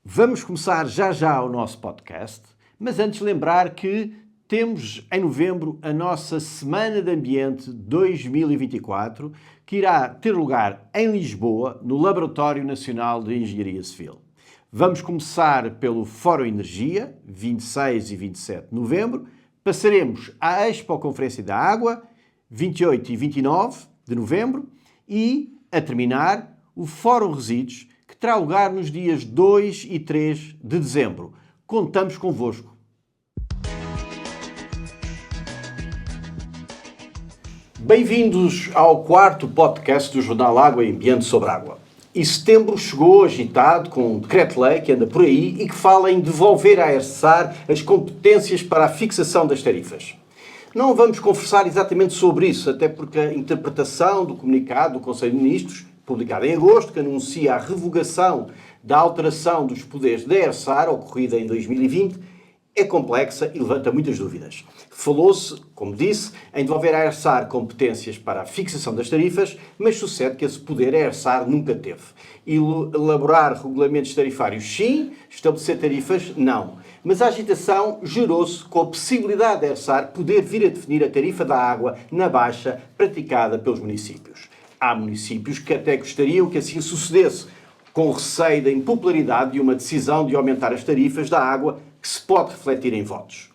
Vamos começar já o nosso podcast, mas antes lembrar que temos em novembro a nossa Semana de Ambiente 2024, que irá ter lugar em Lisboa, no Laboratório Nacional de Engenharia Civil. Vamos começar pelo Fórum Energia, 26 e 27 de novembro, passaremos à Expo Conferência da Água, 28 e 29 de novembro, e, a terminar, o Fórum Resíduos, que terá lugar nos dias 2 e 3 de dezembro. Contamos convosco. Bem-vindos ao quarto podcast do Jornal Água e Ambiente sobre Água. E setembro chegou agitado com um decreto-lei que anda por aí e que fala em devolver à ERSAR as competências para a fixação das tarifas. Não vamos conversar exatamente sobre isso, até porque a interpretação do comunicado do Conselho de Ministros, publicado em agosto, que anuncia a revogação da alteração dos poderes da ERSAR, ocorrida em 2020, é complexa e levanta muitas dúvidas. Falou-se, como disse, em devolver à ERSAR competências para a fixação das tarifas, mas sucede que esse poder a ERSAR nunca teve. Elaborar regulamentos tarifários, sim; estabelecer tarifas, não. Mas a agitação gerou-se com a possibilidade da ERSAR poder vir a definir a tarifa da água na baixa praticada pelos municípios. Há municípios que até gostariam que assim sucedesse, com receio da impopularidade de uma decisão de aumentar as tarifas da água que se pode refletir em votos.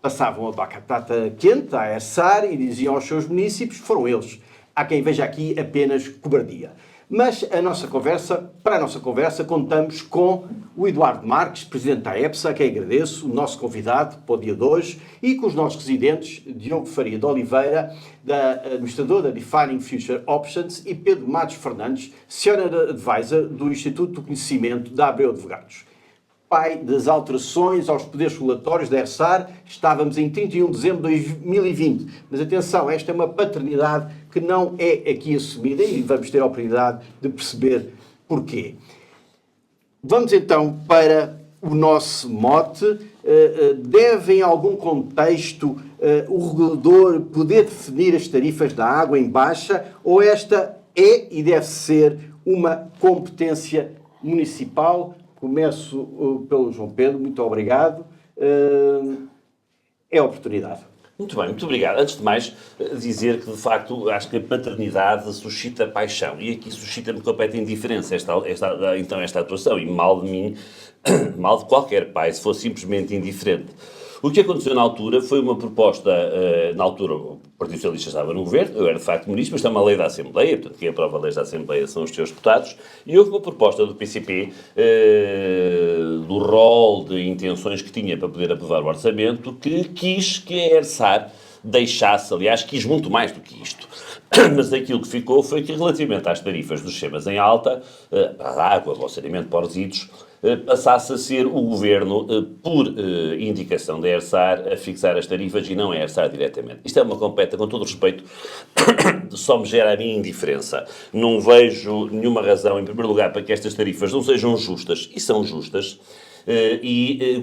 Passavam a batata quente à ERSAR e diziam aos seus municípios que foram eles. Há quem veja aqui apenas cobardia. Mas para a nossa conversa, contamos com o Eduardo Marques, presidente da EPSA, a quem agradeço, o nosso convidado para o dia de hoje, e com os nossos residentes, Diogo Faria de Oliveira, administrador da Defining Future Options, e Pedro Matos Fernandes, Senior Advisor do Instituto do Conhecimento da Abreu Advogados. Pai das alterações aos poderes regulatórios da ERSAR, estávamos em 31 de dezembro de 2020. Mas atenção, esta é uma paternidade que não é aqui assumida e vamos ter a oportunidade de perceber porquê. Vamos então para o nosso mote. Deve, em algum contexto, o regulador poder definir as tarifas da água em baixa, ou esta é e deve ser uma competência municipal? Começo pelo João Pedro, muito obrigado. É a oportunidade. Muito bem, muito obrigado. Antes de mais, dizer que, de facto, acho que a paternidade suscita paixão. E aqui suscita-me completa indiferença esta atuação. E mal de mim, mal de qualquer pai, se fosse simplesmente indiferente. O que aconteceu na altura foi uma proposta, na altura o Partido Socialista estava no governo, eu era de facto ministro, mas tem uma lei da Assembleia, portanto quem aprova a lei da Assembleia são os seus deputados, e houve uma proposta do PCP, do rol de intenções que tinha para poder aprovar o orçamento, que quis que a ERSAR deixasse, aliás, quis muito mais do que isto. Mas aquilo que ficou foi que, relativamente às tarifas dos sistemas em alta, para a água, para o saneamento, para os resíduos, passasse a ser o Governo, por indicação da ERSAR, a fixar as tarifas e não a ERSAR diretamente. Isto é uma completa, com todo o respeito, só me gera a minha indiferença. Não vejo nenhuma razão, em primeiro lugar, para que estas tarifas não sejam justas, e são justas,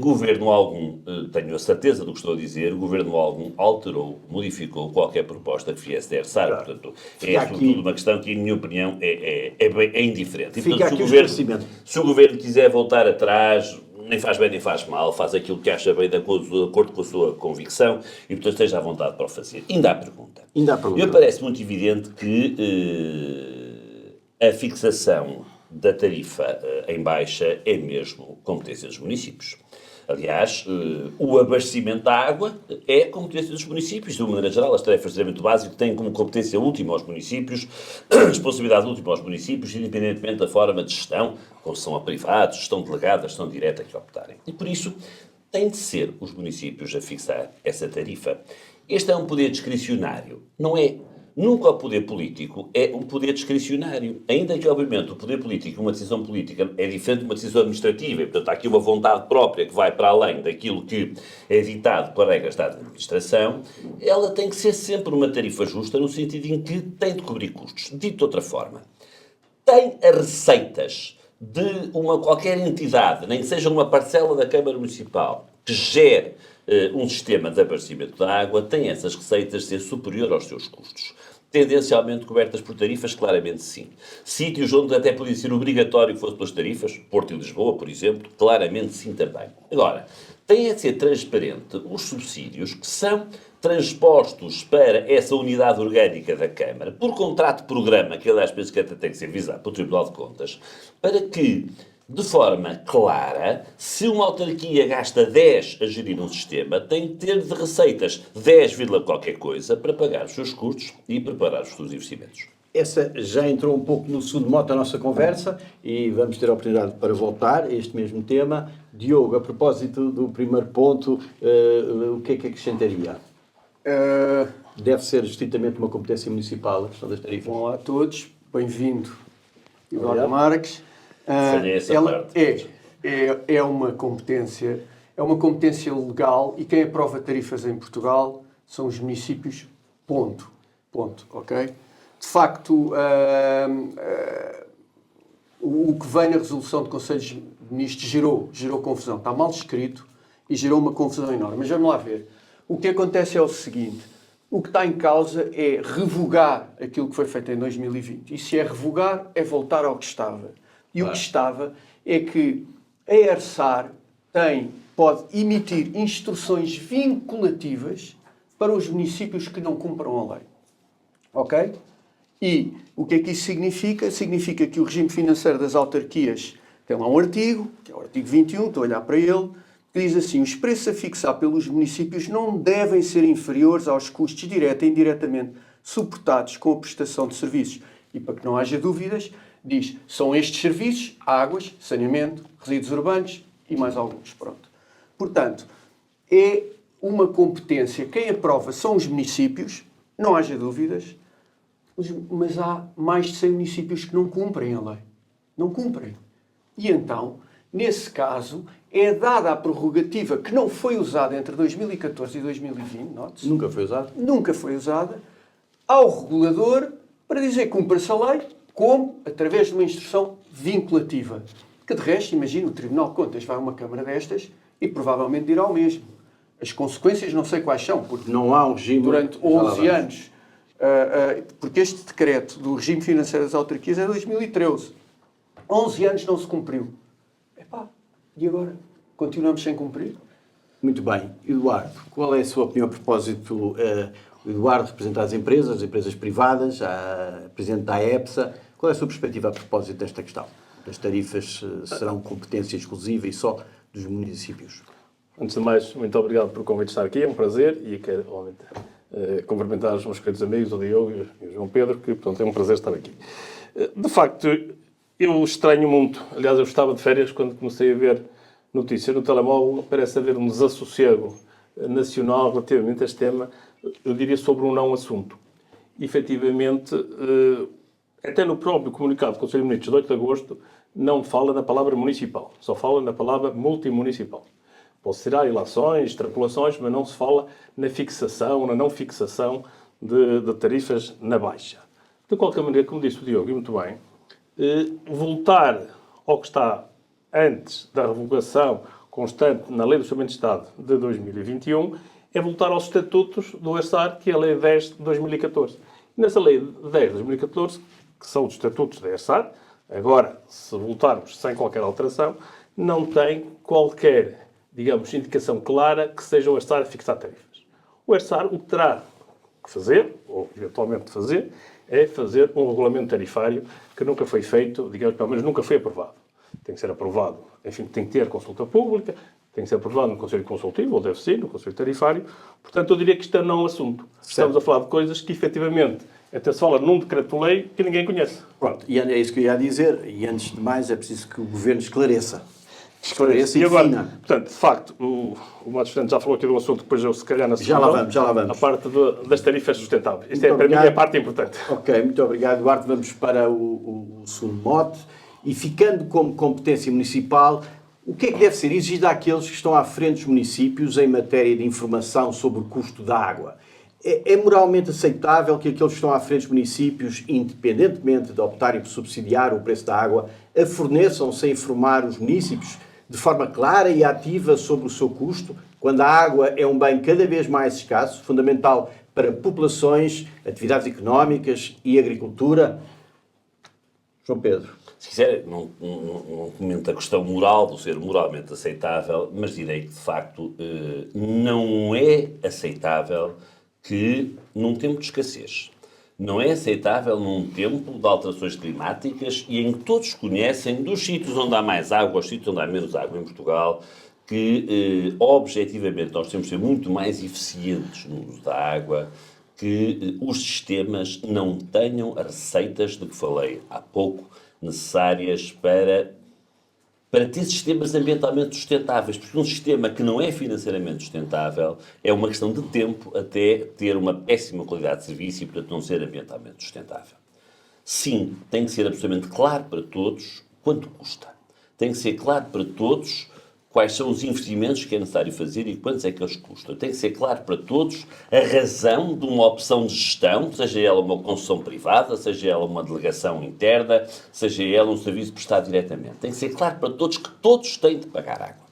governo algum, tenho a certeza do que estou a dizer, governo algum alterou, modificou qualquer proposta que viesse da ERSAR. Claro. Portanto, é sobretudo uma questão que, em minha opinião, é indiferente. E, portanto, se o governo quiser voltar atrás, nem faz bem nem faz mal, faz aquilo que acha bem de acordo com a sua convicção e, portanto, esteja à vontade para o fazer. Ainda há pergunta. Eu parece muito evidente que a fixação da tarifa em baixa é mesmo competência dos municípios. Aliás, o abastecimento da água é competência dos municípios. De uma maneira geral, as tarefas de saneamento básico têm como competência última aos municípios, responsabilidade última aos municípios, independentemente da forma de gestão, concessão a privados, gestão delegada, gestão direta que optarem. E por isso, têm de ser os municípios a fixar essa tarifa. Este é um poder discricionário, não é? Nunca o poder político é um poder discricionário. Ainda que, obviamente, o poder político, uma decisão política, é diferente de uma decisão administrativa. E, portanto, há aqui uma vontade própria que vai para além daquilo que é ditado pelas regras da administração. Ela tem que ser sempre uma tarifa justa, no sentido em que tem de cobrir custos. Dito de outra forma, tem as receitas de qualquer entidade, nem que seja uma parcela da Câmara Municipal, que gere um sistema de abastecimento da água, tem essas receitas de ser superior aos seus custos. tendencialmente cobertas por tarifas? Claramente sim. Sítios onde até podia ser obrigatório que fosse pelas tarifas, Porto e Lisboa, por exemplo, claramente sim também. Agora, tem a ser transparente os subsídios que são transpostos para essa unidade orgânica da Câmara, por contrato de programa, que aliás penso que até tem que ser visado pelo Tribunal de Contas, para que, de forma clara, se uma autarquia gasta 10 a gerir um sistema, tem que ter de receitas 10, qualquer coisa para pagar os seus custos e preparar os seus investimentos. Essa já entrou um pouco no segundo mote da nossa conversa e vamos ter a oportunidade para voltar a este mesmo tema. Diogo, a propósito do primeiro ponto, o que é que acrescentaria? Deve ser estritamente uma competência municipal a questão das tarifas. Olá a todos, bem-vindo, Eduardo Marques. Ela é uma competência legal e quem aprova tarifas em Portugal são os municípios, ponto, ok? De facto, o que vem na resolução de Conselhos de Ministros gerou confusão, está mal escrito e gerou uma confusão enorme. Mas vamos lá ver. O que acontece é o seguinte, o que está em causa é revogar aquilo que foi feito em 2020. E se é revogar, é voltar ao que estava. E o que estava é que a ERSAR pode emitir instruções vinculativas para os municípios que não cumpram a lei. Ok? E o que é que isso significa? Significa que o regime financeiro das autarquias tem lá um artigo, que é o artigo 21, estou a olhar para ele, que diz assim, os preços a fixar pelos municípios não devem ser inferiores aos custos direta e indiretamente suportados com a prestação de serviços. E para que não haja dúvidas, diz, são estes serviços, águas, saneamento, resíduos urbanos e mais alguns. Pronto. Portanto, é uma competência, quem aprova são os municípios, não haja dúvidas, mas há mais de 100 municípios que não cumprem a lei. Não cumprem. E então, nesse caso, é dada a prerrogativa que não foi usada entre 2014 e 2020, note-se. Nunca foi usado? Nunca foi usada, ao regulador para dizer que cumpra-se a lei, como? Através de uma instrução vinculativa. Que de resto, imagina, o Tribunal de Contas vai a uma Câmara destas e provavelmente dirá o mesmo. As consequências não sei quais são, porque não há um regime... Durante 11 anos... porque este decreto do regime financeiro das autarquias é de 2013. 11 anos não se cumpriu. E agora? Continuamos sem cumprir? Muito bem. Eduardo, qual é a sua opinião a propósito? O Eduardo representa as empresas privadas, presidente da EPSA. Qual é a sua perspectiva a propósito desta questão? As tarifas serão competência exclusiva e só dos municípios? Antes de mais, muito obrigado por o convite de estar aqui, é um prazer e quero, obviamente, cumprimentar os meus queridos amigos, o Diogo e o João Pedro, que, portanto, é um prazer estar aqui. De facto, eu estranho muito, aliás, eu estava de férias quando comecei a ver notícias no telemóvel, parece haver um desassossego nacional relativamente a este tema, eu diria sobre um não assunto. E, efetivamente, até no próprio comunicado do Conselho de Ministros de 8 de agosto, não fala na palavra municipal, só fala na palavra multimunicipal. Pode ser ilações, extrapolações, mas não se fala na fixação, na não fixação de tarifas na baixa. De qualquer maneira, como disse o Diogo, e muito bem, voltar ao que está antes da revogação constante na Lei do Orçamento de Estado de 2021 é voltar aos estatutos do ERSAR, que é a Lei 10 de 2014. E nessa Lei 10 de 2014, que são os estatutos da ERSAR, agora, se voltarmos sem qualquer alteração, não tem qualquer, digamos, indicação clara que seja o ERSAR a fixar tarifas. O ERSAR o que terá que fazer, ou eventualmente fazer, é fazer um regulamento tarifário que nunca foi feito, digamos, pelo menos nunca foi aprovado. Tem que ser aprovado, enfim, tem que ter consulta pública, tem que ser aprovado no Conselho Consultivo, ou deve ser, no Conselho Tarifário. Portanto, eu diria que isto é não assunto. Estamos a falar de coisas que, efetivamente, até se fala num decreto-lei que ninguém conhece. Pronto, e é isso que eu ia dizer, e antes de mais é preciso que o Governo esclareça E agora, portanto, de facto, o Matos Fernandes já falou aqui do assunto, depois eu, se calhar, na segunda, já lá vamos. A parte das tarifas sustentáveis. Isto é, para mim, é a parte importante. Ok, muito obrigado, Eduardo. Vamos para o segundo mote. E ficando como competência municipal, o que é que deve ser exigido àqueles que estão à frente dos municípios em matéria de informação sobre o custo da água? É moralmente aceitável que aqueles que estão à frente dos municípios, independentemente de optarem por subsidiar o preço da água, a forneçam sem informar os municípios de forma clara e ativa sobre o seu custo, quando a água é um bem cada vez mais escasso, fundamental para populações, atividades económicas e agricultura? João Pedro. Se quiser, não comento a questão moral do ser moralmente aceitável, mas direi que, de facto, não é aceitável que, num tempo de escassez, não é aceitável num tempo de alterações climáticas e em que todos conhecem, dos sítios onde há mais água aos sítios onde há menos água em Portugal, que, objetivamente, nós temos de ser muito mais eficientes no uso da água, que os sistemas não tenham as receitas de que falei há pouco, necessárias para ter sistemas ambientalmente sustentáveis, porque um sistema que não é financeiramente sustentável é uma questão de tempo até ter uma péssima qualidade de serviço e, portanto, não ser ambientalmente sustentável. Sim, tem que ser absolutamente claro para todos quanto custa. Tem que ser claro para todos quais são os investimentos que é necessário fazer e quantos é que eles custam. Tem que ser claro para todos a razão de uma opção de gestão, seja ela uma concessão privada, seja ela uma delegação interna, seja ela um serviço prestado diretamente. Tem que ser claro para todos que todos têm de pagar água.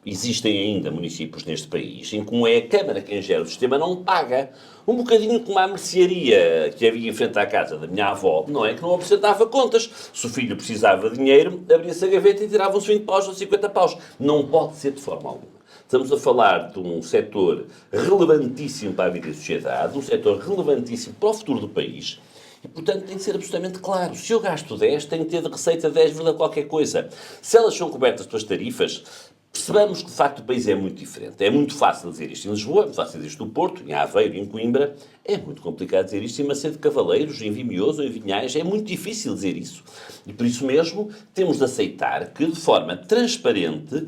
Existem ainda municípios neste país em que, como é a Câmara quem gera o sistema, não paga. Um bocadinho como a mercearia que havia em frente à casa da minha avó, não é? Que não apresentava contas. Se o filho precisava de dinheiro, abria-se a gaveta e tirava uns 20 paus ou 50 paus. Não pode ser de forma alguma. Estamos a falar de um setor relevantíssimo para a vida e sociedade, um setor relevantíssimo para o futuro do país. E, portanto, tem que ser absolutamente claro. Se eu gasto 10, tenho que ter de receita 10, qualquer coisa. Se elas são cobertas pelas tarifas, percebamos que, de facto, o país é muito diferente. É muito fácil dizer isto em Lisboa, é muito fácil dizer isto no Porto, em Aveiro, em Coimbra. É muito complicado dizer isto em Macedo de Cavaleiros, em Vimioso, em Vinhais. É muito difícil dizer isso. E, por isso mesmo, temos de aceitar que, de forma transparente,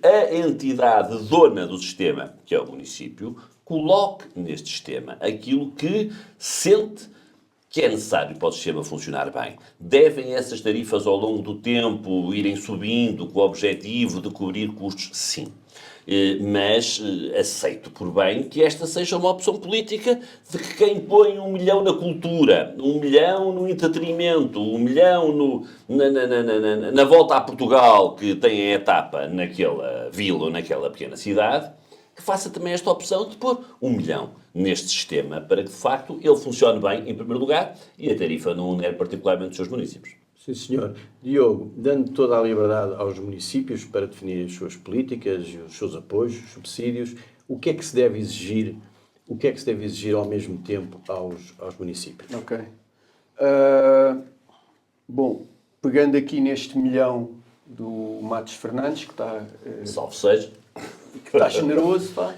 a entidade dona do sistema, que é o município, coloque neste sistema aquilo que sente que é necessário para o sistema funcionar bem. Devem essas tarifas ao longo do tempo irem subindo com o objetivo de cobrir custos? Sim. Mas aceito por bem que esta seja uma opção política de que quem põe 1 milhão na cultura, 1 milhão no entretenimento, 1 milhão na volta a Portugal, que tem a etapa naquela vila ou naquela pequena cidade, que faça também esta opção de pôr 1 milhão neste sistema, para que, de facto, ele funcione bem, em primeiro lugar, e a tarifa não onere particularmente os seus municípios. Sim, senhor. Diogo, dando toda a liberdade aos municípios para definir as suas políticas, os seus apoios, os subsídios, o que é que se deve exigir, ao mesmo tempo aos municípios? Ok. Bom, pegando aqui neste 1 milhão do Matos Fernandes, que está... Salve seja. que está generoso, pá.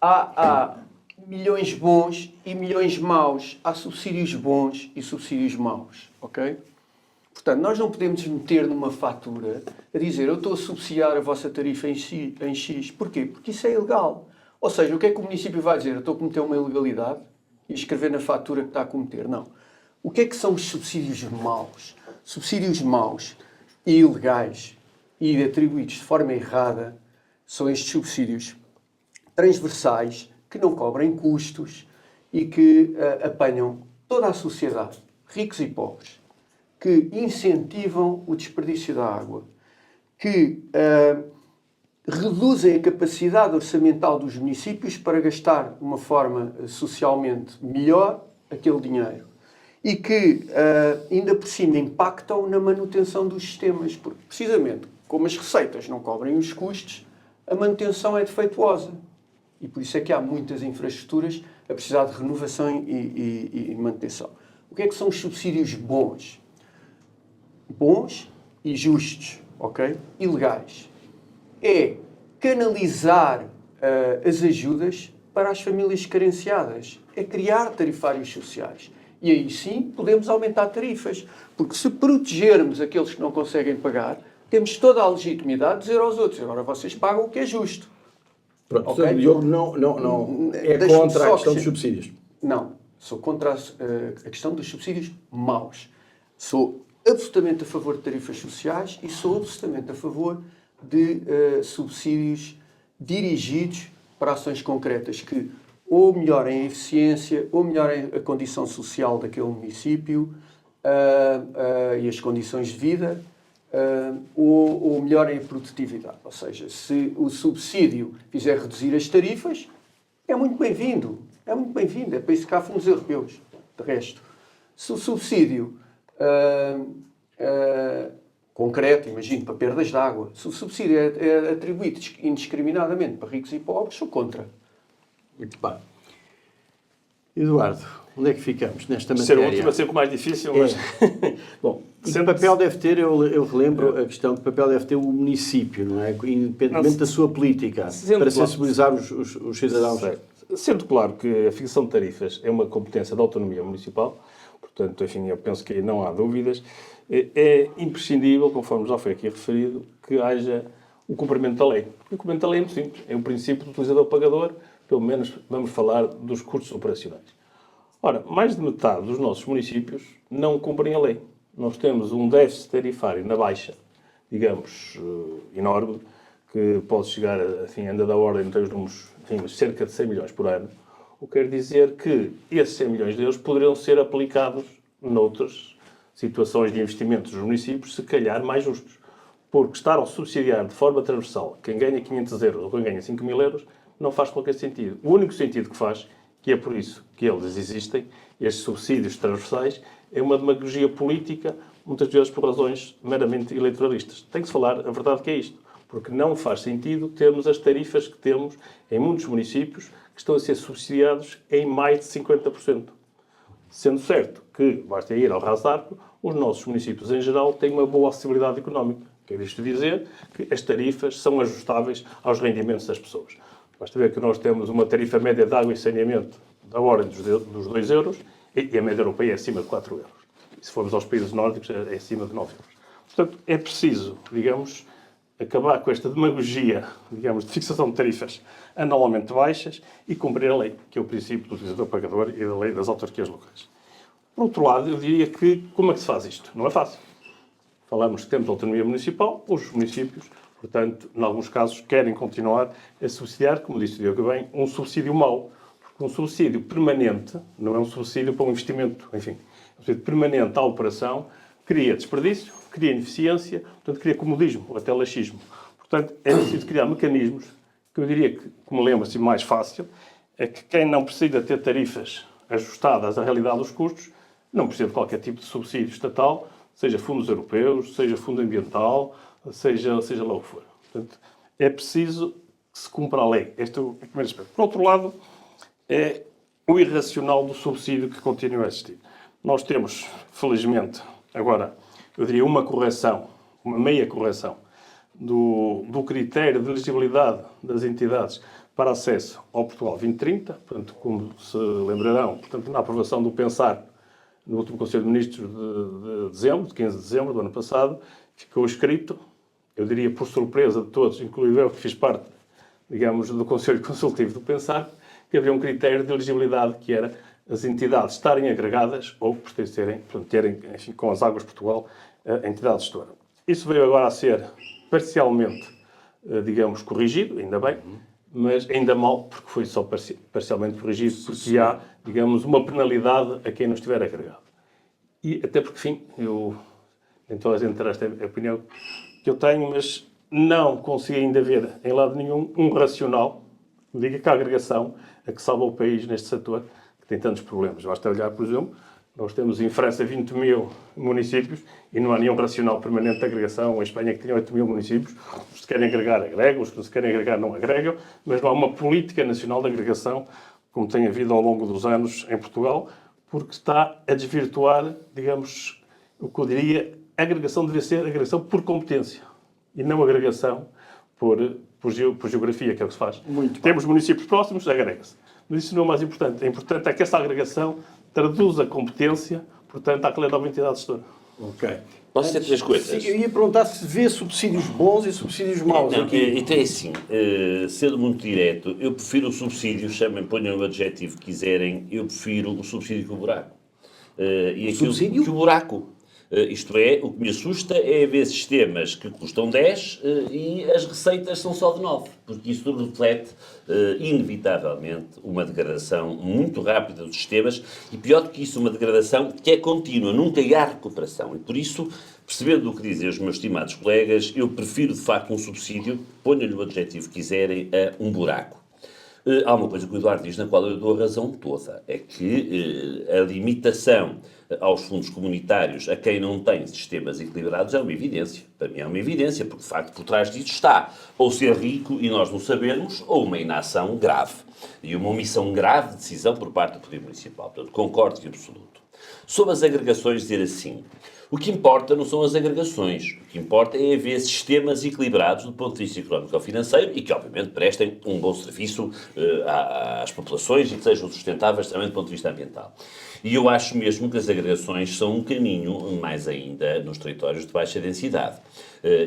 Há milhões bons e milhões maus. Há subsídios bons e subsídios maus, ok? Portanto, nós não podemos meter numa fatura a dizer eu estou a subsidiar a vossa tarifa em X. Porquê? Porque isso é ilegal. Ou seja, o que é que o município vai dizer? Eu estou a cometer uma ilegalidade e escrever na fatura que está a cometer. Não. O que é que são os subsídios maus? Subsídios maus e ilegais e atribuídos de forma errada são estes subsídios transversais que não cobrem custos e que apanham toda a sociedade, ricos e pobres, que incentivam o desperdício da água, que reduzem a capacidade orçamental dos municípios para gastar de uma forma socialmente melhor aquele dinheiro e que ainda por cima impactam na manutenção dos sistemas, porque precisamente como as receitas não cobrem os custos, a manutenção é defeituosa. E por isso é que há muitas infraestruturas a precisar de renovação e manutenção. O que é que são os subsídios bons? Bons e justos, ok? E legais. É canalizar as ajudas para as famílias carenciadas. É criar tarifários sociais. E aí sim podemos aumentar tarifas. Porque se protegermos aqueles que não conseguem pagar, temos toda a legitimidade de dizer aos outros, agora vocês pagam o que é justo. Pronto, Okay? o Diogo não é contra a questão dos subsídios. Não, sou contra a questão dos subsídios maus. Sou absolutamente a favor de tarifas sociais e sou absolutamente a favor de subsídios dirigidos para ações concretas que ou melhorem a eficiência, ou melhorem a condição social daquele município e as condições de vida, ou melhorem a produtividade. Ou seja, se o subsídio fizer reduzir as tarifas, É muito bem-vindo. É muito bem-vindo. É para isso que há fundos europeus. De resto, se o subsídio concreto, imagino, para perdas de água, se o subsídio é atribuído indiscriminadamente para ricos e pobres, sou contra. Muito bem. Eduardo, onde é que ficamos nesta Ser o matéria? último a ser o mais difícil, mas... Bom, E que papel deve ter, eu relembro a questão, que papel deve ter o município, não é? Independentemente da sua política, para sensibilizar os cidadãos. Sendo claro que a fixação de tarifas é uma competência da autonomia municipal, portanto, enfim, eu penso que aí não há dúvidas, é imprescindível, conforme já foi aqui referido, que haja o cumprimento da lei. O cumprimento da lei é muito simples, é o princípio do utilizador-pagador, pelo menos vamos falar dos custos operacionais. Ora, mais de metade dos nossos municípios não cumprem a lei. Nós temos um déficit tarifário na baixa, digamos, enorme, que pode chegar, enfim, anda da ordem, tem os números, enfim, cerca de 100 milhões por ano. O que quer dizer que esses 100 milhões de euros poderiam ser aplicados noutras situações de investimentos dos municípios, se calhar mais justos. Porque estar a subsidiar de forma transversal quem ganha 500 euros ou quem ganha 5 mil euros não faz qualquer sentido. O único sentido que faz, que é por isso que eles existem, estes subsídios transversais, é uma demagogia política, muitas vezes por razões meramente eleitoralistas. Tem que se falar a verdade que é isto, porque não faz sentido termos as tarifas que temos em muitos municípios que estão a ser subsidiados em mais de 50%. Sendo certo que, basta ir ao Rasarco, os nossos municípios em geral têm uma boa acessibilidade económica. Quer isto dizer que as tarifas são ajustáveis aos rendimentos das pessoas. Basta ver que nós temos uma tarifa média de água e saneamento da ordem dos 2 euros e a média europeia é acima de 4 euros. E se formos aos países nórdicos, é acima de 9 euros. Portanto, é preciso, digamos, acabar com esta demagogia, digamos, de fixação de tarifas anualmente baixas e cumprir a lei, que é o princípio do utilizador-pagador e da lei das autarquias locais. Por outro lado, eu diria que, como é que se faz isto? Não é fácil. Falamos que temos autonomia municipal, os municípios, portanto, em alguns casos, querem continuar a subsidiar, como disse o Diogo bem, um subsídio mau. Porque um subsídio permanente não é um subsídio para um investimento, enfim, um subsídio permanente à operação cria desperdício, cria ineficiência, portanto, cria comodismo ou até laxismo. Portanto, é preciso criar mecanismos que eu diria que, como lembra-se, mais fácil, é que quem não precisa ter tarifas ajustadas à realidade dos custos, não precisa de qualquer tipo de subsídio estatal, seja fundos europeus, seja fundo ambiental, seja lá o que for. Portanto, é preciso que se cumpra a lei. Este é o primeiro aspecto. Por outro lado, é o irracional do subsídio que continua a existir. Nós temos, felizmente, agora, eu diria uma correção, uma meia correção, do critério de elegibilidade das entidades para acesso ao Portugal 2030. Portanto, como se lembrarão, portanto, na aprovação do PENSAR, no último Conselho de Ministros de dezembro, de 15 de dezembro do ano passado, ficou escrito, eu diria por surpresa de todos, incluindo eu que fiz parte, digamos, do Conselho Consultivo do PENSAR, que havia um critério de elegibilidade que era as entidades estarem agregadas ou pertencerem, portanto, terem, enfim, com as Águas de Portugal, a entidade gestora. Isso veio agora a ser parcialmente, digamos, corrigido, ainda bem, mas ainda mal, porque foi só parcialmente corrigido, porque há, digamos, uma penalidade a quem não estiver agregado. E até porque, enfim, eu, nem toda a gente terá esta opinião que eu tenho, mas não consigo ainda ver, em lado nenhum, um racional que diga que a agregação é que salva o país neste setor, que tem tantos problemas. Basta olhar, por exemplo, nós temos em França 20 mil municípios e não há nenhum racional permanente de agregação. Em Espanha que tem 8 mil municípios, os que querem agregar agregam, os que não se querem agregar não agregam, mas não há uma política nacional de agregação, como tem havido ao longo dos anos em Portugal, porque está a desvirtuar, digamos, o que eu diria, a agregação deve ser agregação por competência e não agregação por geografia, que é o que se faz. Temos municípios próximos, agrega-se. Mas isso não é o mais importante. O importante é que essa agregação traduz a competência, portanto, àquela nova entidade gestora. Ok. Posso dizer três coisas? Sim, eu ia perguntar se vê subsídios bons e subsídios maus Não, aqui. então é assim, sendo muito direto, eu prefiro o subsídio, ponham o adjetivo que quiserem, eu prefiro o subsídio que o buraco. E aquilo subsídio? que o buraco. Isto é, o que me assusta é ver sistemas que custam 10 e as receitas são só de 9, porque isso reflete, inevitavelmente, uma degradação muito rápida dos sistemas e, pior do que isso, uma degradação que é contínua, nunca há recuperação. E, por isso, percebendo o que dizem os meus estimados colegas, eu prefiro, de facto, um subsídio, ponham-lhe o adjetivo que quiserem, a um buraco. Há uma coisa que o Eduardo diz, na qual eu dou a razão toda, é que a limitação aos fundos comunitários a quem não tem sistemas equilibrados é uma evidência. Para mim é uma evidência, porque de facto por trás disso está ou ser rico e nós não sabermos, ou uma inação grave. E uma omissão grave de decisão por parte do Poder Municipal. Portanto, concordo em absoluto. Sobre as agregações, dizer assim, o que importa não são as agregações, o que importa é haver sistemas equilibrados do ponto de vista económico ou financeiro e que, obviamente, prestem um bom serviço às populações e que sejam sustentáveis também do ponto de vista ambiental. E eu acho mesmo que as agregações são um caminho, mais ainda, nos territórios de baixa densidade.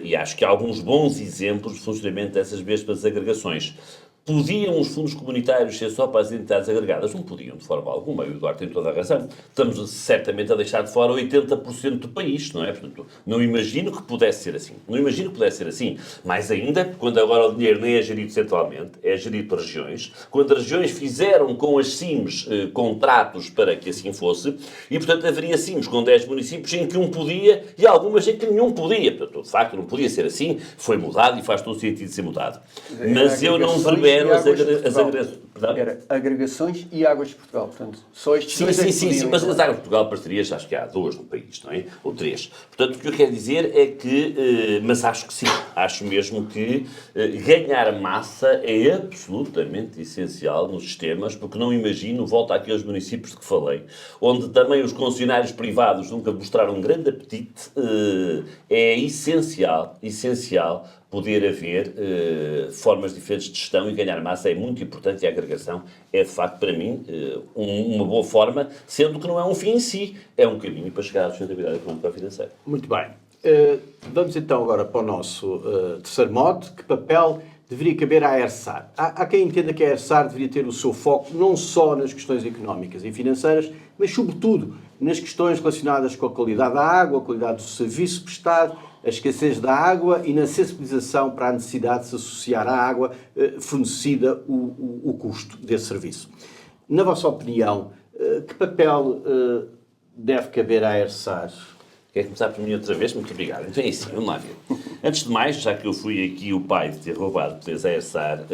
E acho que há alguns bons exemplos de funcionamento dessas mesmas agregações. Podiam os fundos comunitários ser só para as entidades agregadas? Não podiam, de forma alguma. E o Eduardo tem toda a razão. Estamos certamente a deixar de fora 80% do país, não é? Portanto, não imagino que pudesse ser assim. Não imagino que pudesse ser assim. Mais ainda, quando agora o dinheiro nem é gerido centralmente, é gerido por regiões, quando as regiões fizeram com as CIMs contratos para que assim fosse, e, portanto, haveria CIMs com 10 municípios em que um podia e algumas em que nenhum podia. Portanto, de facto, não podia ser assim. Foi mudado e faz todo sentido de ser mudado. Mas eu não verbero as agregações. Era agregações e Águas de Portugal, portanto, só estes dois Sim, mas as Águas de Portugal, parcerias, acho que há 2 no país, não é? Ou 3. Portanto, o que eu quero dizer é que, mas acho que sim, acho mesmo que ganhar massa é absolutamente essencial nos sistemas, porque não imagino, volto àqueles municípios de que falei, onde também os concessionários privados nunca mostraram um grande apetite, é essencial poder haver formas diferentes de gestão e ganhar massa é muito importante e a agregação é, de facto, para mim, uma boa forma, sendo que não é um fim em si, é um caminho para chegar à sustentabilidade económica e financeira. Muito bem. Vamos então agora para o nosso terceiro mote. Que papel deveria caber à ERSAR? Há quem entenda que a ERSAR deveria ter o seu foco não só nas questões económicas e financeiras, mas sobretudo nas questões relacionadas com a qualidade da água, a qualidade do serviço prestado, a escassez da água e na sensibilização para a necessidade de se associar à água fornecida o custo desse serviço. Na vossa opinião, que papel deve caber à ERSAR? Quer começar por mim outra vez? Muito obrigado. Então é assim, vamos lá ver. Antes de mais, já que eu fui aqui o pai de ter roubado poderes à ERSAR,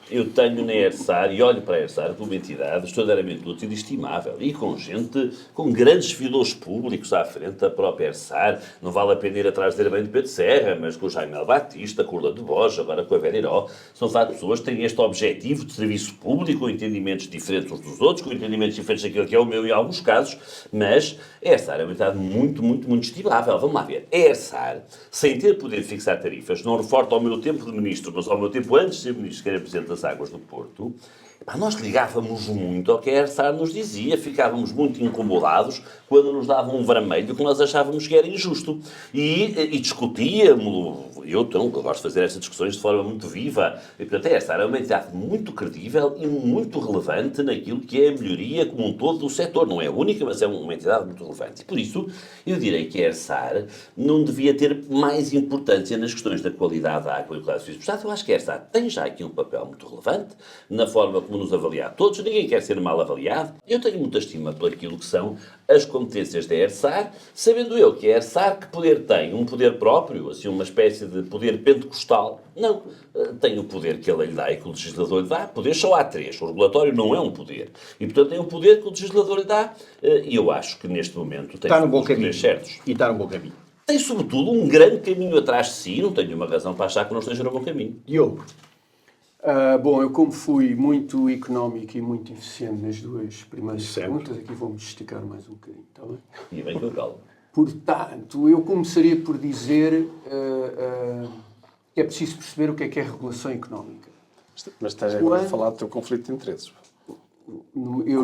eu tenho na ERSAR, e olho para a ERSAR como uma entidade extraordinariamente útil e estimável, e com gente, com grandes servidores públicos à frente da própria ERSAR. Não vale a pena ir atrás de bem de Pedro Serra, mas com o Jaime Batista, com o Orlando Borges, agora com a Vera Iró. São de facto pessoas que têm este objetivo de serviço público, com entendimentos diferentes uns dos outros, com entendimentos diferentes daquilo que é o meu em alguns casos, mas a ERSAR é uma entidade muito estimável. Vamos lá ver. A ERSAR, sem ter poder de fixar tarifas, não reporta ao meu tempo de ministro, mas ao meu tempo antes de ser ministro, que era Presidente das Águas do Porto, nós ligávamos muito ao que a ERSAR nos dizia, ficávamos muito incomodados quando nos davam um vermelho que nós achávamos que era injusto. E discutíamos, eu gosto de fazer estas discussões de forma muito viva, e portanto a ERSAR é uma entidade muito credível e muito relevante naquilo que é a melhoria como um todo do setor. Não é única, mas é uma entidade muito relevante. E por isso, eu direi que a ERSAR não devia ter mais importância nas questões da qualidade da água e do qualidade do serviço prestado. Eu acho que a ERSAR tem já aqui um papel muito relevante na forma como nos avaliar todos. Ninguém quer ser mal avaliado. Eu tenho muita estima por aquilo que são as competências da ERSAR, sabendo eu que a ERSAR, que poder tem? Um poder próprio, assim, uma espécie de poder pentecostal? Não. Tem o poder que a lei lhe dá e que o legislador lhe dá. Poder só há 3. O regulatório não é um poder. E, portanto, tem o poder que o legislador lhe dá. E eu acho que, neste momento, tem está no bom caminho. Certos. E está no bom caminho. Tem, sobretudo, um grande caminho atrás de si. Não tenho nenhuma razão para achar que não esteja no bom caminho. Diogo? Bom, eu como fui muito económico e muito eficiente nas 2 primeiras perguntas, aqui vou-me esticar mais um bocadinho, está bem? E bem que eu calo. Portanto, eu começaria por dizer que é preciso perceber o que é regulação económica. Mas estás agora a falar do teu conflito de interesses.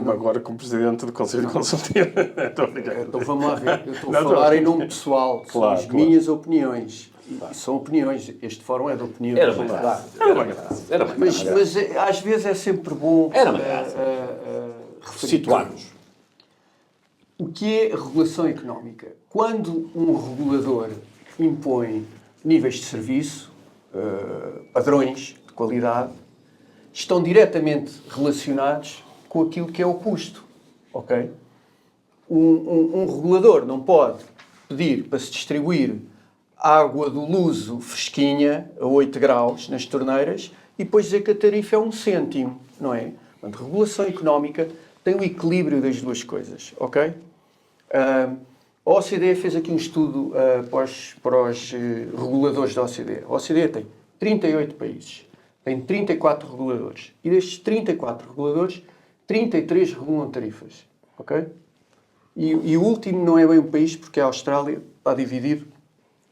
Agora como Presidente do Conselho Consultivo. Então vamos lá ver. Eu estou a falar em nome pessoal. São as minhas opiniões. E são opiniões. Este fórum é de opinião. Era uma graça. Mas às vezes é sempre bom situarmos. O que é regulação económica? Quando um regulador impõe níveis de serviço, padrões de qualidade, estão diretamente relacionados com aquilo que é o custo. Ok? Um regulador não pode pedir para se distribuir água do Luso fresquinha a 8 graus nas torneiras e depois dizer que a tarifa é 1 cêntimo, não é? Portanto, regulação económica tem o equilíbrio das duas coisas, ok? A OCDE fez aqui um estudo para os reguladores da OCDE. A OCDE tem 38 países, tem 34 reguladores. E destes 34 reguladores, 33 regulam tarifas, ok? E o último não é bem um país, porque a Austrália está dividido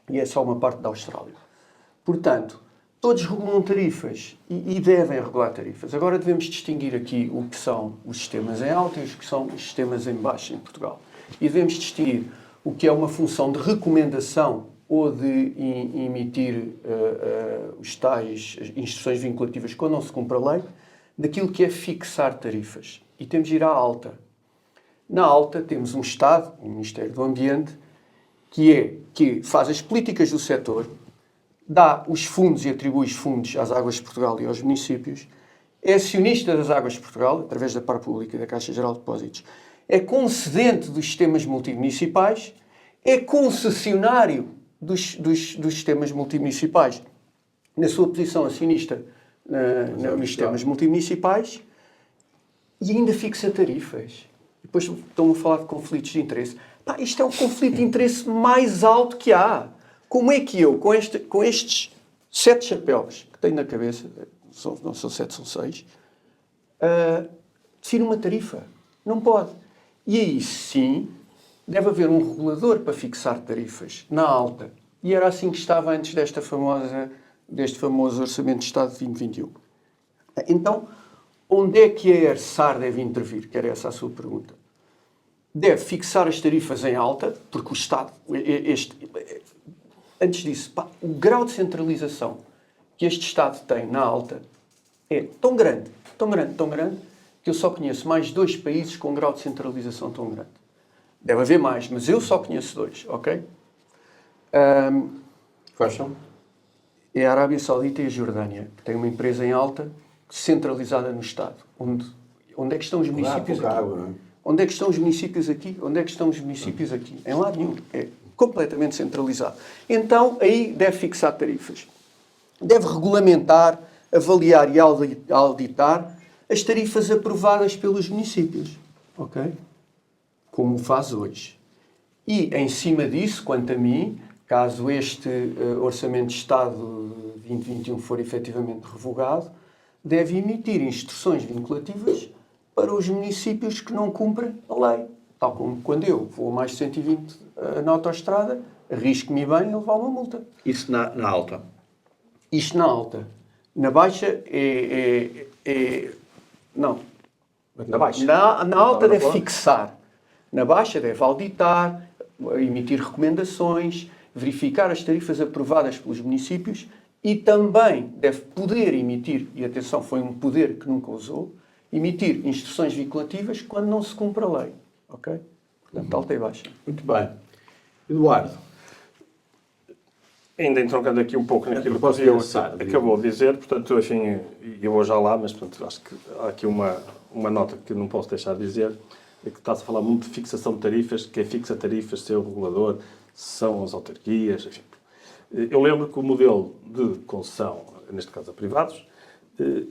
e é só uma parte da Austrália. Portanto, todos regulam tarifas e devem regular tarifas. Agora devemos distinguir aqui o que são os sistemas em alta e os que são os sistemas em baixa em Portugal. E devemos distinguir o que é uma função de recomendação ou de emitir os tais instruções vinculativas quando não se cumpre a lei, daquilo que é fixar tarifas. E temos de ir à alta. Na alta temos um Estado, o Ministério do Ambiente, que faz as políticas do setor, dá os fundos e atribui os fundos às Águas de Portugal e aos municípios, é acionista das Águas de Portugal, através da par pública e da Caixa Geral de Depósitos, é concedente dos sistemas multimunicipais, é concessionário dos sistemas multimunicipais, na sua posição acionista nos sistemas multimunicipais, e ainda fixa tarifas. Depois estão a falar de conflitos de interesse. Pá, isto é o conflito de interesse mais alto que há. Como é que eu, com estes 7 chapéus que tenho na cabeça, não são 7, são 6, defino uma tarifa? Não pode. E aí sim, deve haver um regulador para fixar tarifas na alta. E era assim que estava antes deste famoso Orçamento de Estado de 2021. Então, onde é que a ERSAR deve intervir? Que era essa a sua pergunta. Deve fixar as tarifas em alta, porque o Estado... Antes disso, o grau de centralização que este Estado tem na alta é tão grande, que eu só conheço mais 2 países com um grau de centralização tão grande. Deve haver mais, mas eu só conheço 2, ok? Quais são? É a Arábia Saudita e a Jordânia, que têm uma empresa em alta centralizada no Estado. Onde é que estão os municípios aqui? Água, não é? Onde é que estão os municípios aqui? Onde é que estão os municípios aqui? Em lado nenhum. É completamente centralizado. Então, aí deve fixar tarifas. Deve regulamentar, avaliar e auditar as tarifas aprovadas pelos municípios. Ok? Como faz hoje. E, em cima disso, quanto a mim, caso este Orçamento de Estado de 2021 for efetivamente revogado, deve emitir instruções vinculativas para os municípios que não cumprem a lei. Tal como quando eu vou a mais de 120 na autoestrada, arrisco-me bem a levar uma multa. Isso na alta. Isto na alta. Na baixa não. Na baixa. Na alta deve fixar. Na baixa deve auditar, emitir recomendações, verificar as tarifas aprovadas pelos municípios e também deve poder emitir, e atenção, foi um poder que nunca usou, emitir instruções vinculativas quando não se cumpre a lei. Ok? Portanto, alta e baixa. Muito bem. Eduardo. Ainda entroncando aqui um pouco naquilo que eu acabou de dizer, portanto, enfim, eu vou já lá, mas portanto, acho que há aqui uma nota que não posso deixar de dizer, é que está-se a falar muito de fixação de tarifas, quem fixa tarifas, seu regulador, são as autarquias, enfim. Eu lembro que o modelo de concessão, neste caso a privados,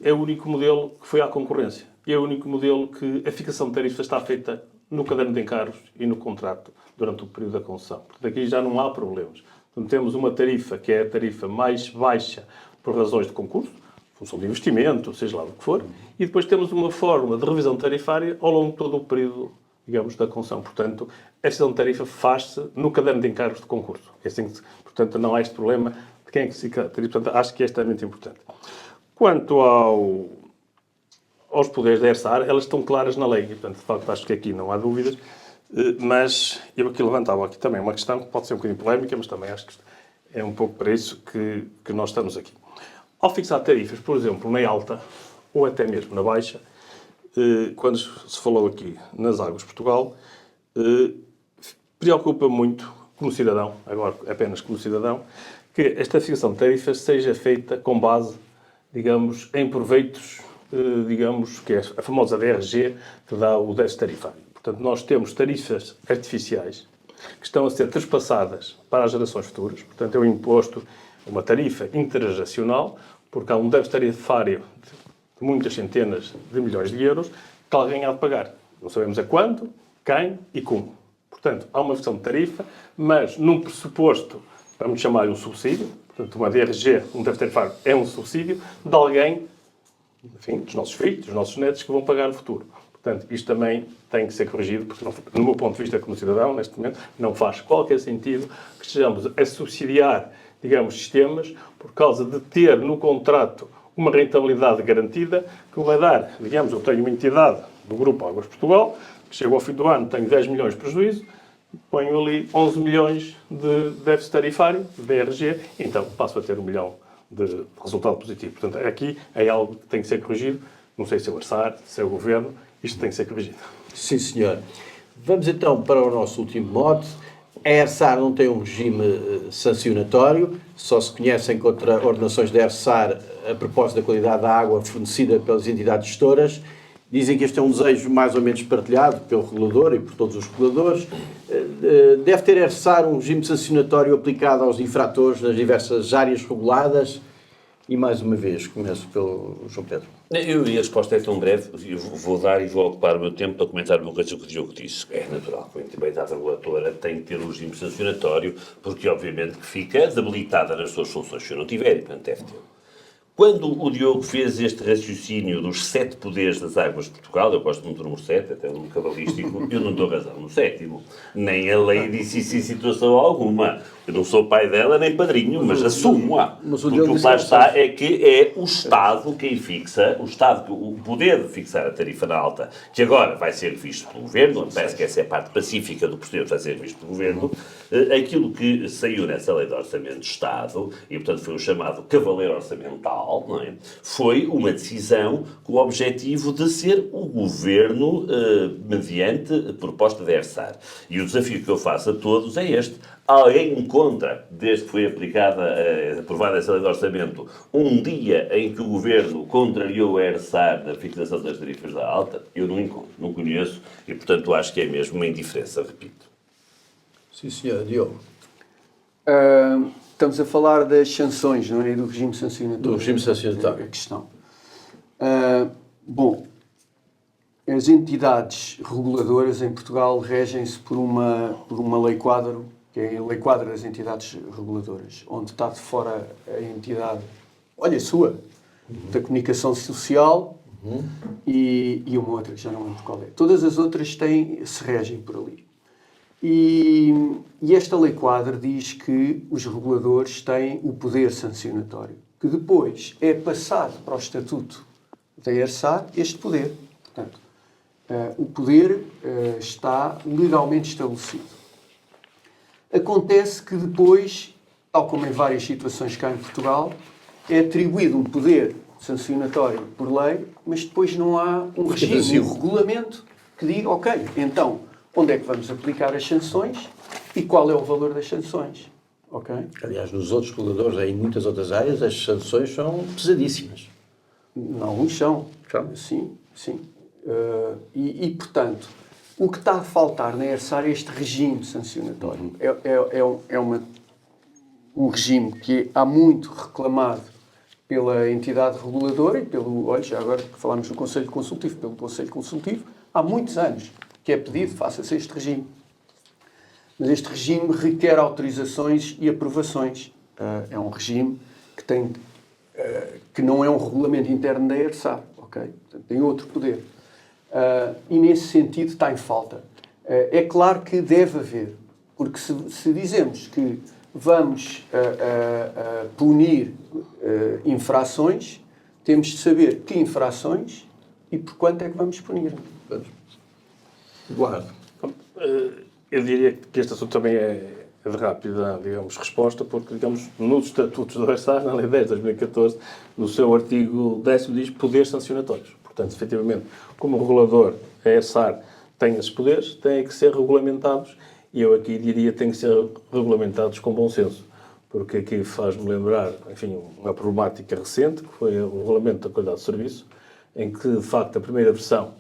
é o único modelo que foi à concorrência. E é o único modelo que a fixação de tarifas está feita no caderno de encargos e no contrato durante o período da concessão. Portanto, aqui já não há problemas. Portanto, temos uma tarifa que é a tarifa mais baixa por razões de concurso, função de investimento, seja lá o que for, e depois temos uma forma de revisão tarifária ao longo de todo o período, digamos, da concessão. Portanto, a decisão de tarifa faz-se no caderno de encargos de concurso. É assim que, portanto, não há este problema de quem é que se fica a tarifa. Portanto, acho que é extremamente importante. Quanto aos poderes da ERSAR, elas estão claras na lei. E, portanto, de facto, acho que aqui não há dúvidas. Mas eu aqui levantava aqui também uma questão que pode ser um bocadinho polémica, mas também acho que é um pouco para isso que nós estamos aqui. Ao fixar tarifas, por exemplo, na alta ou até mesmo na baixa, quando se falou aqui nas Águas de Portugal, preocupa muito, como cidadão, agora apenas como cidadão, que esta fixação de tarifas seja feita com base, digamos, em proveitos, digamos, que é a famosa DRG, que dá o déficit tarifário. Portanto, nós temos tarifas artificiais que estão a ser trespassadas para as gerações futuras. Portanto, é um imposto, uma tarifa intergeracional porque há um déficit tarifário de muitas centenas de milhões de euros que alguém há de pagar. Não sabemos a quanto, quem e como. Portanto, há uma versão de tarifa, mas num pressuposto, vamos chamar um subsídio, portanto, uma DRG, um déficit tarifário, é um subsídio de alguém, enfim, dos nossos filhos, dos nossos netos, que vão pagar no futuro. Portanto, isto também tem que ser corrigido, porque, no meu ponto de vista como cidadão, neste momento, não faz qualquer sentido que estejamos a subsidiar, digamos, sistemas por causa de ter no contrato uma rentabilidade garantida que vai dar, digamos, eu tenho uma entidade do Grupo Águas Portugal, que chega ao fim do ano, tenho 10 milhões de prejuízo, ponho ali 11 milhões de déficit tarifário, de DRG, então passo a ter 1 milhão de resultado positivo. Portanto, aqui é algo que tem que ser corrigido, não sei se é o Arsar, se é o Governo, isto tem que ser corrigido. Sim, senhor. Vamos então para o nosso último mote. A ERSAR não tem um regime sancionatório, só se conhecem contraordenações da ERSAR a propósito da qualidade da água fornecida pelas entidades gestoras. Dizem que este é um desejo mais ou menos partilhado pelo regulador e por todos os reguladores. Deve ter a ERSAR um regime sancionatório aplicado aos infratores nas diversas áreas reguladas. E mais uma vez, começo pelo João Pedro. E a resposta é tão breve, eu vou dar e vou ocupar o meu tempo para comentar uma coisa que o Diogo disse. É natural que a entidade reguladora tem que ter um regime sancionatório, porque obviamente que fica debilitada nas suas funções. Se eu não tiver, e portanto deve ter. Quando o Diogo fez este raciocínio dos 7 poderes das águas de Portugal, eu gosto muito do número 7, até no cabalístico, eu não dou razão no 7º. Nem a lei disse isso em situação alguma. Eu não sou pai dela nem padrinho, mas assumo-a. Porque o que lá está é que é o Estado quem fixa, o poder de fixar a tarifa alta, que agora vai ser visto pelo Governo, parece que essa é a parte pacífica do processo, vai ser visto pelo Governo, aquilo que saiu nessa lei de Orçamento de Estado, e portanto foi o chamado cavaleiro orçamental, não é? Foi uma decisão com o objetivo de ser o Governo mediante proposta da ERSAR. E o desafio que eu faço a todos é este. Alguém encontra, desde que foi aprovada essa lei de orçamento, um dia em que o Governo contrariou a ERSAR na fixação das tarifas da alta? Eu não encontro, não conheço, e portanto acho que é mesmo uma indiferença, repito. Sim, senhor. Diogo. Estamos a falar das sanções, não é? E do regime sancionatório. Do regime sancionatório. A questão. Bom, as entidades reguladoras em Portugal regem-se por uma lei quadro, que é a lei quadro das entidades reguladoras, onde está de fora a entidade, olha, sua, da comunicação social e uma outra, que já não lembro qual é. Todas as outras se regem por ali. E esta lei quadro diz que os reguladores têm o poder sancionatório, que depois é passado para o Estatuto da ERSAR este poder. Portanto, o poder está legalmente estabelecido. Acontece que depois, tal como em várias situações cá em Portugal, é atribuído um poder sancionatório por lei, mas depois não há um regime, um regulamento que diga, ok, então, onde é que vamos aplicar as sanções e qual é o valor das sanções? Okay? Aliás, nos outros reguladores, em muitas outras áreas, as sanções são pesadíssimas. Alguns são. Sim, sim. Portanto, o que está a faltar na ERSAR é este regime sancionatório. É um regime que há muito reclamado pela entidade reguladora e olha, já agora que falámos do Conselho Consultivo, pelo Conselho Consultivo, há muitos anos que é pedido, faça-se este regime. Mas este regime requer autorizações e aprovações. É um regime que não é um regulamento interno da ERSAR, ok? Portanto, tem outro poder. E nesse sentido está em falta. É claro que deve haver, porque se dizemos que vamos punir infrações, temos de saber que infrações e por quanto é que vamos punir. Eduardo. Eu diria que este assunto também é de rápida, digamos, resposta, porque, digamos, nos estatutos do ERSAR, na Lei 10 de 2014, no seu artigo 10º diz poderes sancionatórios. Portanto, efetivamente, como regulador, a ERSAR tem esses poderes, têm que ser regulamentados, e eu aqui diria que têm que ser regulamentados com bom senso, porque aqui faz-me lembrar, enfim, uma problemática recente, que foi o Regulamento da Qualidade do Serviço, em que, de facto, a primeira versão,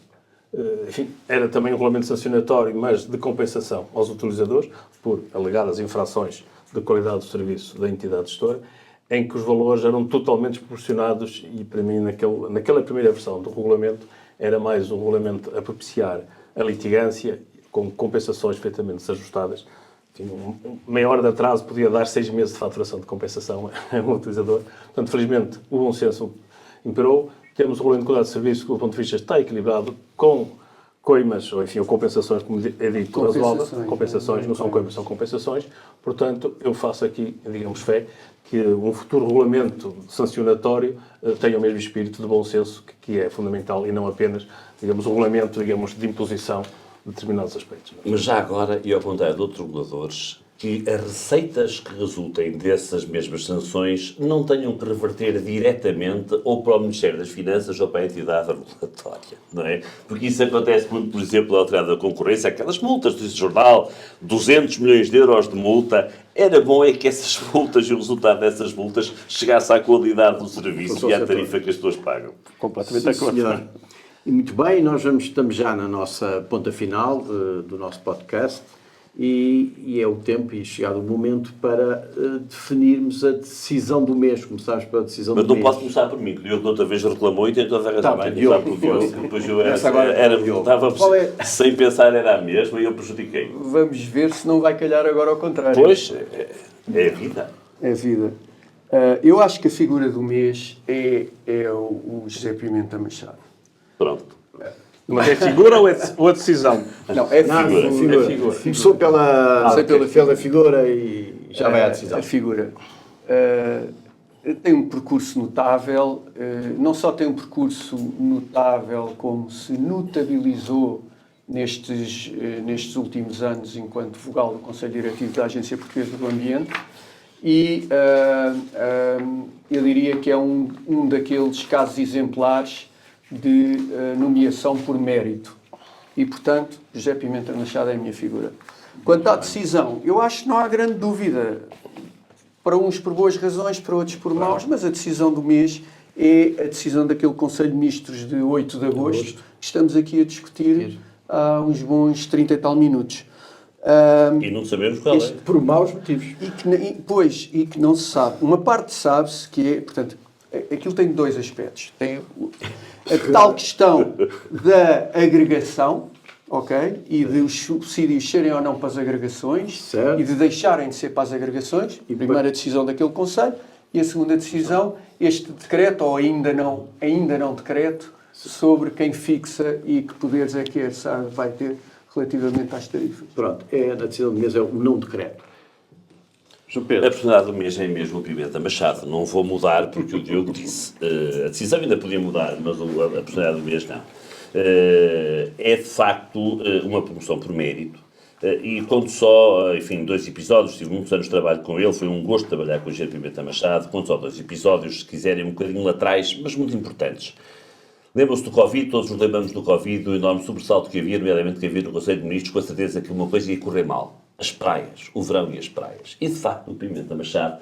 enfim, era também um regulamento sancionatório, mas de compensação aos utilizadores, por alegadas infrações de qualidade do serviço da entidade gestora. em que os valores eram totalmente desproporcionados e, para mim, naquela primeira versão do regulamento, era mais um regulamento a propiciar a litigância, com compensações perfeitamente desajustadas. Tinha meia hora de atraso, podia dar 6 meses de faturação de compensação a um utilizador. Portanto, felizmente, o bom senso imperou. Temos o regulamento de qualidade de serviço que, do ponto de vista, está equilibrado com coimas, ou enfim, ou compensações, como é dito, compensações, não são coimas, são compensações. Portanto, eu faço aqui, digamos, fé, que um futuro regulamento sancionatório tenha o mesmo espírito de bom senso, que é fundamental, e não apenas, digamos, o regulamento, digamos, de imposição de determinados aspectos. Mas já agora, e ao contrário de outros reguladores, que as receitas que resultem dessas mesmas sanções não tenham que reverter diretamente ou para o Ministério das Finanças ou para a entidade regulatória, não é? Porque isso acontece muito, por exemplo, na Autoridade da Concorrência, aquelas multas desse jornal, 200 milhões de euros de multa. Era bom é que essas multas e o resultado dessas multas chegasse à qualidade do serviço e à tarifa que as pessoas pagam. Completamente de acordo. Senhor. E muito bem, nós estamos já na nossa ponta final do nosso podcast e é o tempo e chegado o momento para definirmos a decisão do mês. Começarmos pela decisão do mês. Mas não posso começar por mim, que o Diogo outra vez reclamou e tentou ver também. Começar pelo Diogo. Depois eu estava sem pensar, era a mesma e eu prejudiquei. Vamos ver se não vai calhar agora ao contrário. Pois, é a vida. É a vida. Eu acho que a figura do mês é o José Pimenta Machado. Pronto. Mas é figura ou é decisão? Não, é figura. É figura. Começou pela figura e já vai à decisão. A figura. Tem um percurso notável. Não só tem um percurso notável, como se notabilizou nestes últimos anos enquanto vogal do Conselho Diretivo da Agência Portuguesa do Ambiente. E eu diria que é um daqueles casos exemplares de nomeação por mérito. E, portanto, José Pimenta Machado é a minha figura. Quanto à decisão, eu acho que não há grande dúvida. Para uns por boas razões, para outros por maus, mas a decisão do mês é a decisão daquele Conselho de Ministros de 8 de agosto, que estamos aqui a discutir há uns bons 30 e tal minutos. E não sabemos qual é. Por maus motivos. E que não se sabe. Uma parte sabe-se que é, portanto, aquilo tem dois aspectos. Tem a tal questão da agregação, ok? E de os subsídios serem ou não para as agregações, certo. E de deixarem de ser para as agregações. E a primeira decisão daquele Conselho. E a segunda decisão, este decreto, ou ainda não decreto, sobre quem fixa e que poderes é que a ERSA vai ter relativamente às tarifas. Pronto, a decisão do mês é o não decreto. A personalidade do mês é mesmo o Pimenta Machado. Não vou mudar porque o Diogo disse. A decisão ainda podia mudar, mas a personalidade do mês não. É de facto uma promoção por mérito. E conto só, enfim, 2 episódios. Tive muitos anos de trabalho com ele. Foi um gosto trabalhar com o Engenheiro Pimenta Machado. Conto só 2 episódios, se quiserem, um bocadinho lá atrás, mas muito importantes. Lembram-se do Covid, todos nos lembramos do Covid, do enorme sobressalto que havia, nomeadamente que havia no Conselho de Ministros, com a certeza que uma coisa ia correr mal. As praias, o verão e as praias. E, de facto, o Pimenta Machado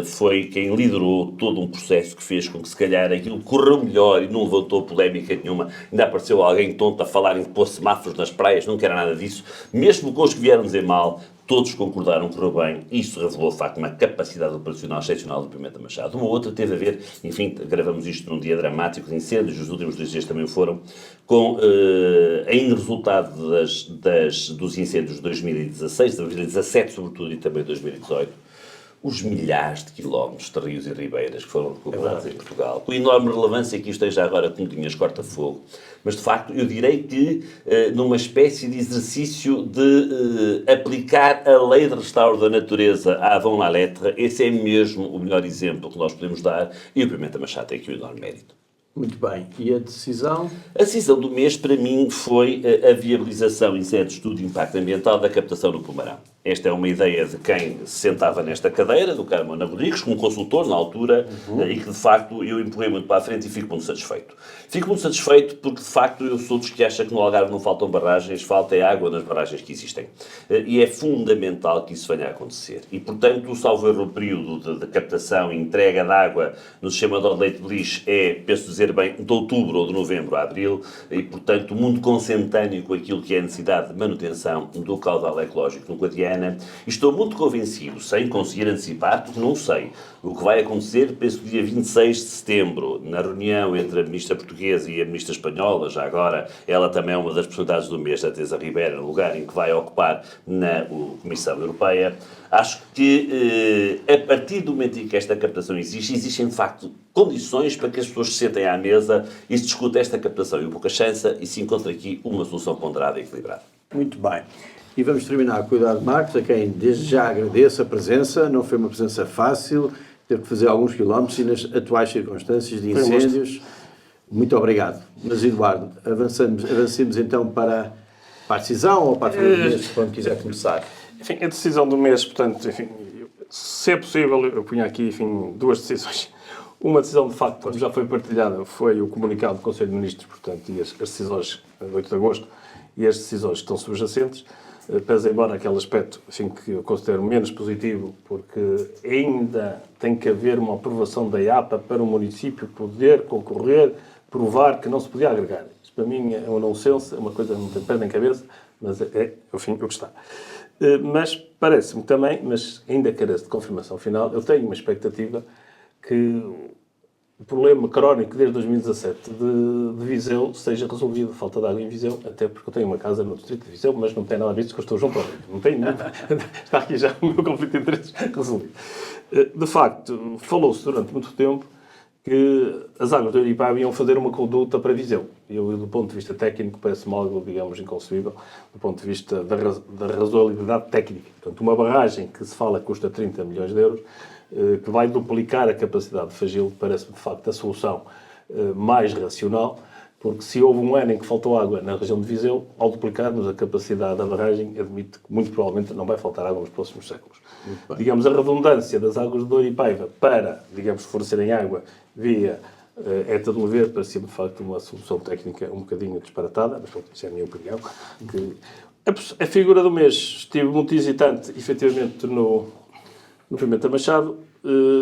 foi quem liderou todo um processo que fez com que, se calhar, aquilo correu melhor e não levantou polémica nenhuma. Ainda apareceu alguém tonto a falar em pôr semáforos nas praias, não quer nada disso. Mesmo com os que vieram dizer mal, todos concordaram que correu bem. Isso revelou, de facto, uma capacidade operacional excepcional do Pimenta Machado. Uma outra teve a ver, enfim, gravamos isto num dia dramático de incêndios, os últimos 2 dias também foram, com ainda resultado dos incêndios de 2016, 2017 sobretudo, e também 2018, os milhares de quilómetros de rios e ribeiras que foram recuperados em Portugal, com enorme relevância que isto esteja agora com linhas corta-fogo. Mas, de facto, eu direi que numa espécie de exercício de aplicar a lei de restauro da natureza à avant la lettre, esse é mesmo o melhor exemplo que nós podemos dar, e o Pimenta Machado tem aqui um enorme mérito. Muito bem. E a decisão? A decisão do mês, para mim, foi a viabilização em sede de estudo de impacto ambiental da captação no Pomarão. Esta é uma ideia de quem se sentava nesta cadeira, do Carmona Rodrigues, como consultor na altura, e que, de facto, eu empurrei muito para a frente e fico muito satisfeito. Fico muito satisfeito porque, de facto, eu sou dos que acha que no Algarve não faltam barragens, falta é água nas barragens que existem. E é fundamental que isso venha a acontecer. E, portanto, salvo erro, o período de captação e entrega de água no sistema de leite de lixo é, penso dizer bem, de outubro ou de novembro a abril, e, portanto, muito consentâneo com aquilo que é a necessidade de manutenção do caudal ecológico no Guadiana. americana e estou muito convencido, sem conseguir antecipar, porque não sei, o que vai acontecer, penso, dia 26 de setembro, na reunião entre a ministra portuguesa e a ministra espanhola, já agora ela também é uma das personalidades do mês, a Teresa Ribeira, no lugar em que vai ocupar na Comissão Europeia. Acho que a partir do momento em que esta captação existe, existem de facto condições para que as pessoas se sentem à mesa e se discuta esta captação e pouca chance e se encontre aqui uma solução ponderada e equilibrada. Muito bem. E vamos terminar com o Eduardo Marques, a quem desde já agradeço a presença. Não foi uma presença fácil, teve que fazer alguns quilómetros e nas atuais circunstâncias de incêndios. Muito obrigado. Mas, Eduardo, avancemos então para a decisão ou para a final do mês, quando quiser começar. Enfim, a decisão do mês, portanto, enfim, se é possível, eu punha aqui, enfim, duas decisões. Uma decisão, de facto, como já foi partilhada, foi o comunicado do Conselho de Ministros, portanto, e as decisões de 8 de agosto e as decisões que estão subjacentes, pese embora aquele aspecto, enfim, que eu considero menos positivo, porque ainda tem que haver uma aprovação da IAPA para o município poder concorrer, provar que não se podia agregar. Isto para mim é um nonsense, é uma coisa que não tem pé nem cabeça, mas é, enfim, o que está. Mas parece-me também, mas ainda carece de confirmação final, eu tenho uma expectativa que o problema crónico desde 2017 de Viseu seja resolvido, falta de água em Viseu, até porque eu tenho uma casa no distrito de Viseu, mas não tem nada a ver com que eu estou junto ao rio. Não tenho nada. Está aqui já o meu conflito de interesses resolvido. De facto, falou-se durante muito tempo que as águas do Ouripa iam fazer uma conduta para Viseu. Eu, do ponto de vista técnico, parece-me algo, digamos, inconcebível, do ponto de vista da razoabilidade técnica. Portanto, uma barragem que se fala custa 30 milhões de euros, que vai duplicar a capacidade de Fagil, parece-me, de facto, a solução mais racional, porque se houve um ano em que faltou água na região de Viseu, ao duplicarmos a capacidade da barragem, admito que muito provavelmente não vai faltar água nos próximos séculos. Digamos, a redundância das águas de Douro e Paiva para, digamos, fornecerem água via Eta do Lever, parecia-me, de facto, uma solução técnica um bocadinho disparatada, mas pronto, isso é a minha opinião. Que a figura do mês esteve muito hesitante, efetivamente, no Pimenta Machado,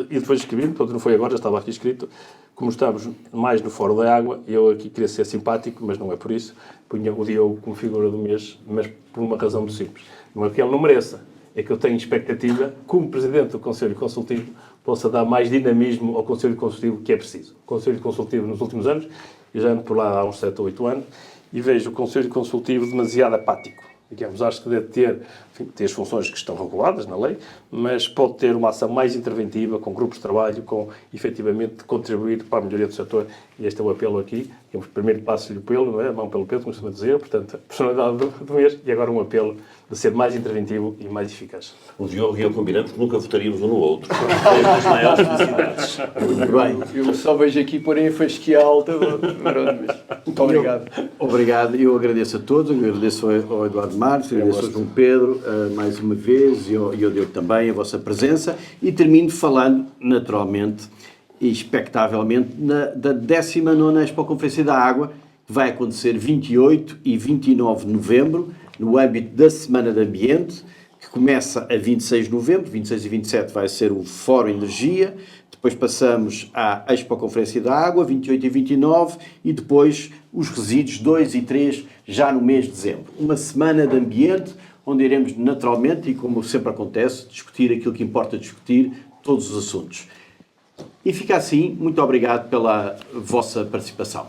e depois escrevi, portanto não foi agora, já estava aqui escrito, como estamos mais no Fórum da Água, eu aqui queria ser simpático, mas não é por isso, punha o Diogo como figura do mês, mas por uma razão muito simples. Não é que ele não mereça, é que eu tenho expectativa, como Presidente do Conselho Consultivo, possa dar mais dinamismo ao Conselho Consultivo que é preciso. O Conselho Consultivo nos últimos anos, eu já ando por lá há uns 7 ou 8 anos, e vejo o Conselho Consultivo demasiado apático. Digamos, acho que deve ter, enfim, ter as funções que estão reguladas na lei, mas pode ter uma ação mais interventiva, com grupos de trabalho, com, efetivamente, contribuir para a melhoria do setor. E este é o apelo aqui. Primeiro passo-lhe o pelo, não é? A mão pelo peito, como costuma dizer, portanto, a personalidade do mês, e agora um apelo de ser mais interventivo e mais eficaz. O Diogo e eu combinamos que nunca votaríamos um no outro. É uma das maiores felicidades. Muito bem. Eu só vejo aqui porém a fasquia alta. Muito obrigado. Obrigado. Eu agradeço a todos, agradeço ao Eduardo Marques, agradeço ao João Pedro mais uma vez e ao Diogo também a vossa presença e termino falando, naturalmente e expectavelmente, da 19ª Expo Conferência da Água, que vai acontecer 28 e 29 de novembro, no âmbito da Semana de Ambiente, que começa a 26 de novembro, 26 e 27 vai ser o Fórum Energia, depois passamos à Expo Conferência da Água, 28 e 29, e depois os resíduos 2 e 3, já no mês de dezembro. Uma semana de ambiente, onde iremos naturalmente, e como sempre acontece, discutir aquilo que importa discutir, todos os assuntos. E fica assim, muito obrigado pela vossa participação.